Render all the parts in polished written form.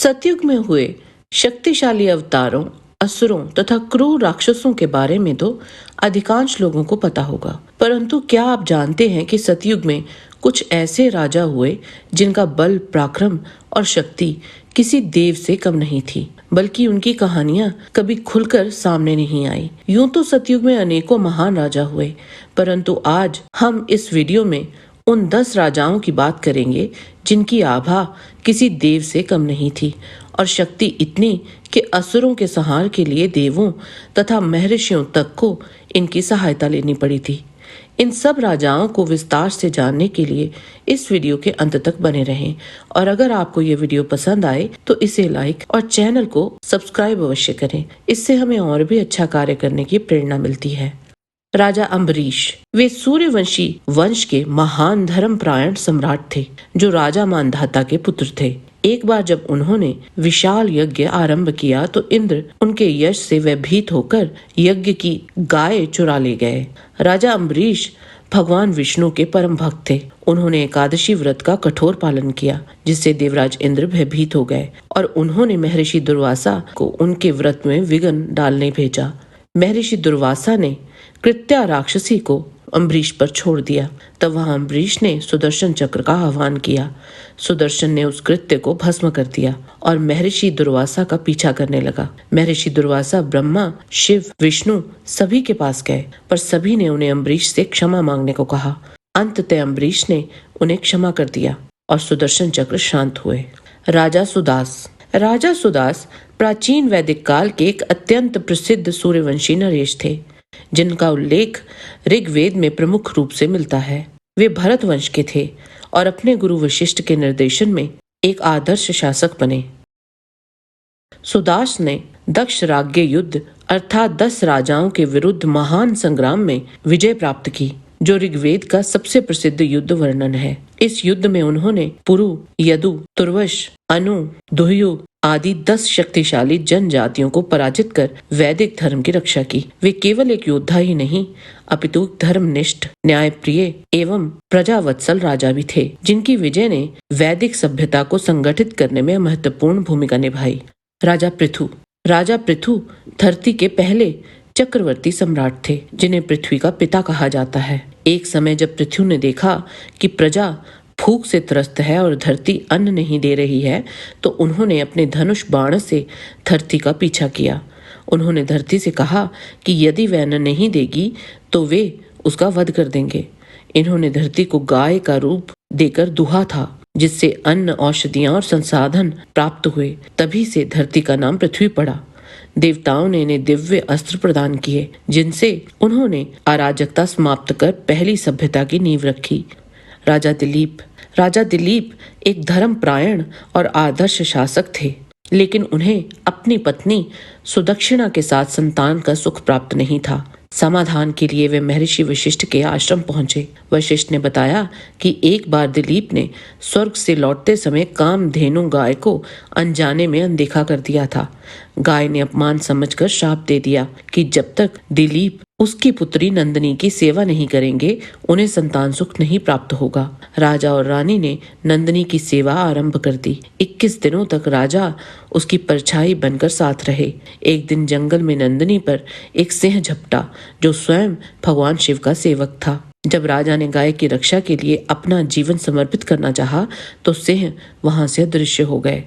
सतयुग में हुए शक्तिशाली अवतारों, असुरों तथा क्रूर राक्षसों के बारे में तो अधिकांश लोगों को पता होगा, परंतु क्या आप जानते हैं कि सतयुग में कुछ ऐसे राजा हुए जिनका बल, पराक्रम और शक्ति किसी देव से कम नहीं थी, बल्कि उनकी कहानियां कभी खुलकर सामने नहीं आई। यूं तो सतयुग में अनेकों महान राजा हुए, परंतु आज हम इस वीडियो में उन 10 राजाओं की बात करेंगे जिनकी आभा किसी देव से कम नहीं थी और शक्ति इतनी कि असुरों के संहार के लिए देवों तथा महर्षियों तक को इनकी सहायता लेनी पड़ी थी। इन सब राजाओं को विस्तार से जानने के लिए इस वीडियो के अंत तक बने रहें और अगर आपको ये वीडियो पसंद आए तो इसे लाइक और चैनल को सब्सक्राइब अवश्य करें। इससे हमें और भी अच्छा कार्य करने की प्रेरणा मिलती है। राजा अम्बरीश, वे सूर्यवंशी वंश के महान धर्मपरायण सम्राट थे जो राजा मानधाता के पुत्र थे। एक बार जब उन्होंने विशाल यज्ञ आरंभ किया तो इंद्र उनके यश से भयभीत होकर यज्ञ की गाय चुरा ले गए। राजा अम्बरीश भगवान विष्णु के परम भक्त थे। उन्होंने एकादशी व्रत का कठोर पालन किया, जिससे देवराज इंद्र भयभीत हो गए और उन्होंने महर्षि दुर्वासा को उनके व्रत में विघ्न डालने भेजा। महर्षि दुर्वासा ने कृत्या राक्षसी को अम्बरीश पर छोड़ दिया। तब वहां अम्बरीश ने सुदर्शन चक्र का आह्वान किया। सुदर्शन ने उस कृत्य को भस्म कर दिया और महर्षि दुर्वासा का पीछा करने लगा। महर्षि दुर्वासा ब्रह्मा, शिव, विष्णु सभी के पास गए, पर सभी ने उन्हें अम्बरीश से क्षमा मांगने को कहा। अंततः अम्बरीश ने उन्हें क्षमा कर दिया और सुदर्शन चक्र शांत हुए। राजा सुदास प्राचीन वैदिक काल के एक अत्यंत प्रसिद्ध सूर्यवंशी नरेश थे, जिनका उल्लेख ऋग्वेद में प्रमुख रूप से मिलता है। वे भरत वंश के थे और अपने गुरु वशिष्ठ के निर्देशन में एक आदर्श शासक बने। सुदास ने दक्ष राज्ञ युद्ध अर्थात 10 राजाओं के विरुद्ध महान संग्राम में विजय प्राप्त की, जो ऋग्वेद का सबसे प्रसिद्ध युद्ध वर्णन है। इस युद्ध में उन्होंने पुरु, यदु, तुर्वश, अनु, दुह्यु आदि 10 शक्तिशाली जनजातियों को पराजित कर वैदिक धर्म की रक्षा की। वे केवल एक योद्धा ही नहीं, अपितु धर्मनिष्ठ, न्यायप्रिय एवं प्रजावत्सल राजा भी थे, जिनकी विजय ने वैदिक सभ्यता को संगठित करने में महत्वपूर्ण भूमिका निभाई। राजा पृथु धरती के पहले चक्रवर्ती सम्राट थे, जिन्हें पृथ्वी का पिता कहा जाता है। एक समय जब पृथु ने देखा कि प्रजा भूख से त्रस्त है और धरती अन्न नहीं दे रही है, तो उन्होंने अपने धनुष बाण से धरती का पीछा किया। उन्होंने धरती से कहा कि यदि वह अन्न नहीं देगी तो वे उसका वध कर देंगे। इन्होंने धरती को गाय का रूप देकर दुहा था, जिससे अन्न, औषधियां और संसाधन प्राप्त हुए। तभी से धरती का नाम पृथ्वी पड़ा। देवताओं ने इन्हें दिव्य अस्त्र प्रदान किए, जिनसे उन्होंने अराजकता समाप्त कर पहली सभ्यता की नींव रखी। राजा दिलीप एक धर्मपरायण और आदर्श शासक थे, लेकिन उन्हें अपनी पत्नी सुदक्षिणा के साथ संतान का सुख प्राप्त नहीं था। समाधान के लिए वे महर्षि वशिष्ठ के आश्रम पहुंचे। वशिष्ठ ने बताया कि एक बार दिलीप ने स्वर्ग से लौटते समय कामधेनु गाय को अनजाने में अनदेखा कर दिया था। गाय ने अपमान समझकर श्राप दे दिया कि जब तक दिलीप उसकी पुत्री नंदिनी की सेवा नहीं करेंगे, उन्हें संतान सुख नहीं प्राप्त होगा। राजा और रानी ने नंदिनी की सेवा आरंभ कर दी। 21 दिनों तक राजा उसकी परछाई बनकर साथ रहे। एक दिन जंगल में नंदिनी पर एक सिंह झपटा, जो स्वयं भगवान शिव का सेवक था। जब राजा ने गाय की रक्षा के लिए अपना जीवन समर्पित करना चाहा, तो सिंह वहां से अदृश्य हो गए।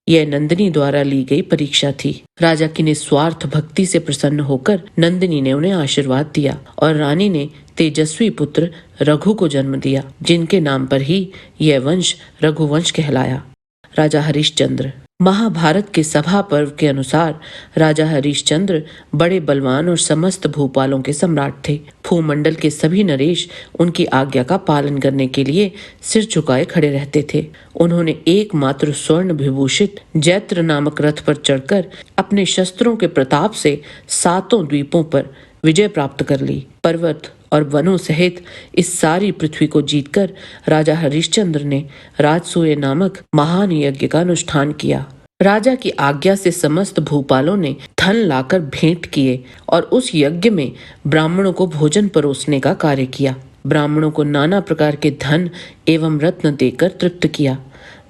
यह नंदिनी द्वारा ली गई परीक्षा थी। राजा की निस्वार्थ भक्ति से प्रसन्न होकर नंदिनी ने उन्हें आशीर्वाद दिया और रानी ने तेजस्वी पुत्र रघु को जन्म दिया, जिनके नाम पर ही यह वंश रघुवंश कहलाया। राजा हरिश्चंद्र, महाभारत के सभा पर्व के अनुसार राजा हरिश्चंद्र बड़े बलवान और समस्त भूपालों के सम्राट थे। भूमंडल के सभी नरेश उनकी आज्ञा का पालन करने के लिए सिर झुकाए खड़े रहते थे। उन्होंने एकमात्र स्वर्ण विभूषित जैत्र नामक रथ पर चढ़कर अपने शस्त्रों के प्रताप से 7 द्वीपों पर विजय प्राप्त कर ली। पर्वत और वनों सहित इस सारी पृथ्वी को जीतकर राजा हरिश्चंद्र ने राजसूय नामक महान यज्ञ का अनुष्ठान किया। राजा की आज्ञा से समस्त भूपालों ने धन लाकर भेंट किए और उस यज्ञ में ब्राह्मणों को भोजन परोसने का कार्य किया। ब्राह्मणों को नाना प्रकार के धन एवं रत्न देकर तृप्त किया।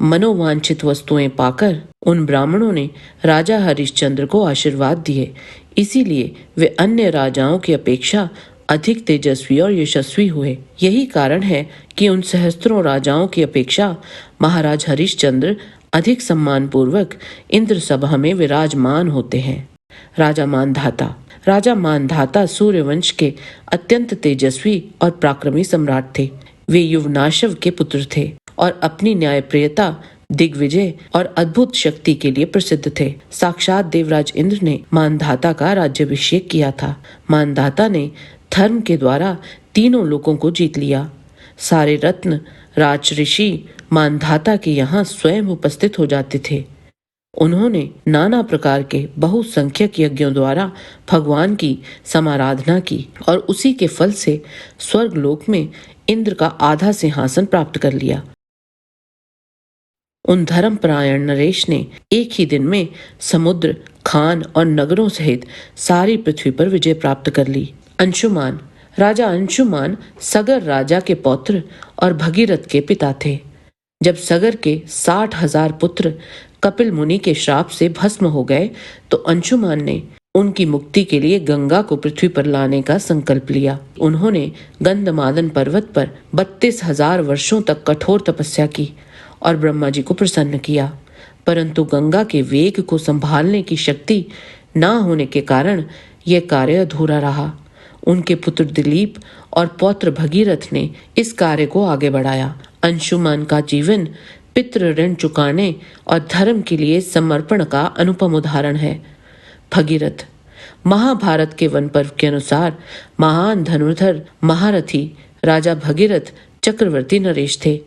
मनोवांछित वस्तुएं पाकर उन ब्राह्मणों ने राजा हरिश्चंद्र को आशीर्वाद दिए। इसीलिए वे अन्य राजाओं की अपेक्षा अधिक तेजस्वी और यशस्वी हुए। यही कारण है कि उन सहस्त्रों राजाओं की अपेक्षा महाराज हरिश्चंद्र अधिक सम्मानपूर्वक इंद्र सभा में विराजमान होते हैं। राजा मानधाता सूर्यवंश के अत्यंत तेजस्वी और पराक्रमी सम्राट थे। वे युवनाशव के पुत्र थे और अपनी न्यायप्रियता, दिग्विजय और अद्भुत शक्ति के लिए प्रसिद्ध थे। साक्षात देवराज इंद्र ने मानधाता का राज्याभिषेक किया था। मानधाता ने धर्म के द्वारा तीनों लोकों को जीत लिया। सारे रत्न राजऋषि मानधाता के यहाँ स्वयं उपस्थित हो जाते थे। उन्होंने नाना प्रकार के बहुसंख्यक यज्ञों द्वारा भगवान की समाराधना की और उसी के फल से स्वर्गलोक में इंद्र का आधा सिंहासन प्राप्त कर लिया। उन धर्मपरायण नरेश ने एक ही दिन में समुद्र, खान और नगरों सहित सारी पृथ्वी पर विजय प्राप्त कर ली। राजा अंशुमान सगर राजा के पौत्र और भगीरथ के पिता थे। जब सगर के 60,000 पुत्र कपिल मुनि के श्राप से भस्म हो गए तो अंशुमान ने उनकी मुक्ति के लिए गंगा को पृथ्वी पर लाने का संकल्प लिया। उन्होंने गंधमादन पर्वत पर 32,000 वर्षों तक कठोर तपस्या की और ब्रह्मा जी को प्रसन्न किया, परंतु गंगा के वेग को संभालने की शक्ति न होने के कारण यह कार्य अधूरा रहा। उनके पुत्र दिलीप और पौत्र भगीरथ ने इस कार्य को आगे बढ़ाया। अंशुमान का जीवन पितृ ऋण चुकाने और धर्म के लिए समर्पण का अनुपम उदाहरण है। भगीरथ महाभारत के वन पर्व के अनुसार महान धनुर्धर महारथी राजा भगीरथ चक्रवर्ती नरेश थे।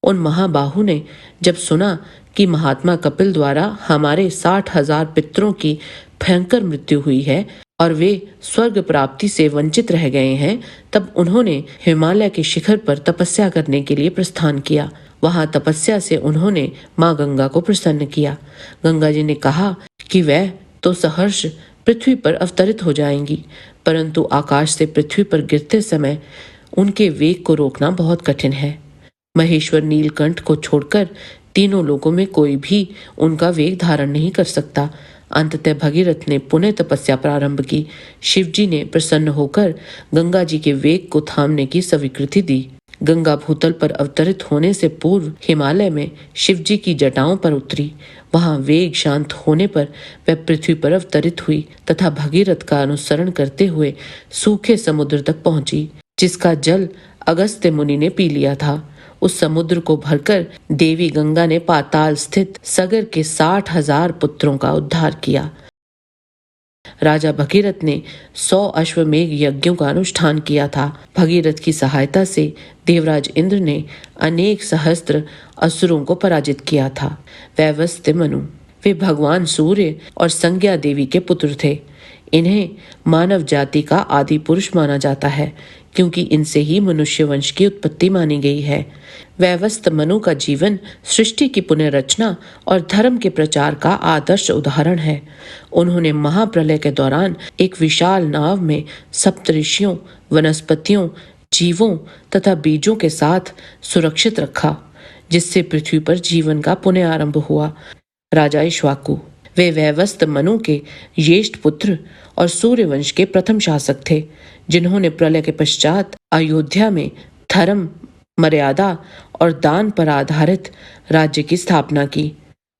उन महाबाहु ने जब सुना कि महात्मा कपिल द्वारा हमारे 60,000 पितरों की भयंकर मृत्यु हुई है और वे स्वर्ग प्राप्ति से वंचित रह गए हैं, तब उन्होंने हिमालय के शिखर पर तपस्या करने के लिए प्रस्थान किया। वहां तपस्या से उन्होंने माँ गंगा को प्रसन्न किया। गंगा जी ने कहा कि वह तो सहर्ष पृथ्वी पर अवतरित हो जाएंगी, परंतु आकाश से पृथ्वी पर गिरते समय उनके वेग को रोकना बहुत कठिन है। महेश्वर नीलकंठ को छोड़कर तीनों लोकों में कोई भी उनका वेग धारण नहीं कर सकता। अंततः भगीरथ ने पुनः तपस्या प्रारंभ की। शिवजी ने प्रसन्न होकर गंगा जी के वेग को थामने की स्वीकृति दी। गंगा भूतल पर अवतरित होने से पूर्व हिमालय में शिवजी की जटाओं पर उतरी। वहां वेग शांत होने पर वह पृथ्वी पर अवतरित हुई तथा भगीरथ का अनुसरण करते हुए सूखे समुद्र तक पहुंची, जिसका जल अगस्त्य मुनि ने पी लिया था। उस समुद्र को भरकर देवी गंगा ने पाताल स्थित सगर के 60,000 पुत्रों का उद्धार किया। राजा भगीरथ ने 100 अश्वमेघ यज्ञों का अनुष्ठान किया था। भगीरथ की सहायता से देवराज इंद्र ने अनेक सहस्त्र असुरों को पराजित किया था। वैवस्त्य मनु, वे भगवान सूर्य और संज्ञा देवी के पुत्र थे। इन्हें मानव जाति का आदि पुरुष माना जाता है, क्योंकि इनसे ही मनुष्य वंश की उत्पत्ति मानी गई है। वैवस्त मनु का जीवन सृष्टि की पुनर्रचना और धर्म के प्रचार का आदर्श उदाहरण है। उन्होंने महाप्रलय के दौरान एक विशाल नाव में सप्तऋषियों, वनस्पतियों, जीवों तथा बीजों के साथ सुरक्षित रखा, जिससे पृथ्वी पर जीवन का पुनः आरंभ हुआ। राजा इक्ष्वाकु, वे वैवस्त मनु के ज्येष्ठ पुत्र और सूर्यवंश के प्रथम शासक थे, जिन्होंने प्रलय के पश्चात अयोध्या में धर्म, मर्यादा और दान पर आधारित राज्य की स्थापना की।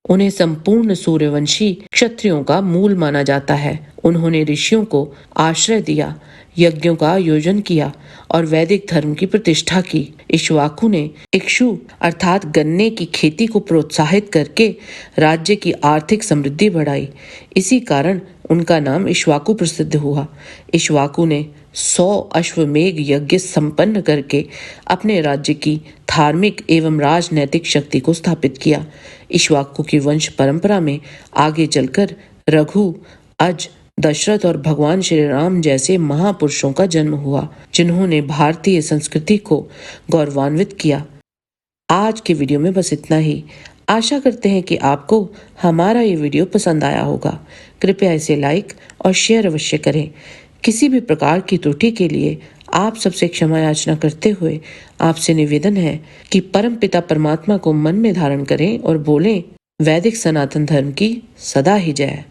उन्हें संपूर्ण सूर्यवंशी क्षत्रियों का मूल माना जाता है। उन्होंने ऋषियों को आश्रय दिया, यज्ञों का आयोजन किया और वैदिक धर्म की प्रतिष्ठा की। इक्ष्वाकु ने इक्षु अर्थात गन्ने की खेती को प्रोत्साहित करके राज्य की आर्थिक समृद्धि बढ़ाई। इसी कारण उनका नाम इक्ष्वाकु प्रसिद्ध हुआ। इक्ष्वाकु ने 100 अश्वमेघ यज्ञ संपन्न करके अपने राज्य की धार्मिक एवं राजनैतिक शक्ति को स्थापित किया। इक्ष्वाकु की वंश परंपरा में आगे चलकर रघु, अज, दशरथ और भगवान श्री राम जैसे महापुरुषों का जन्म हुआ, जिन्होंने भारतीय संस्कृति को गौरवान्वित किया। आज के वीडियो में बस इतना ही। आशा करते हैं कि आपको हमारा ये वीडियो पसंद आया होगा। कृपया इसे लाइक और शेयर अवश्य करें। किसी भी प्रकार की त्रुटि के लिए आप सबसे क्षमा याचना करते हुए आपसे निवेदन है कि परम पिता परमात्मा को मन में धारण करें और बोलें, वैदिक सनातन धर्म की सदा ही जय।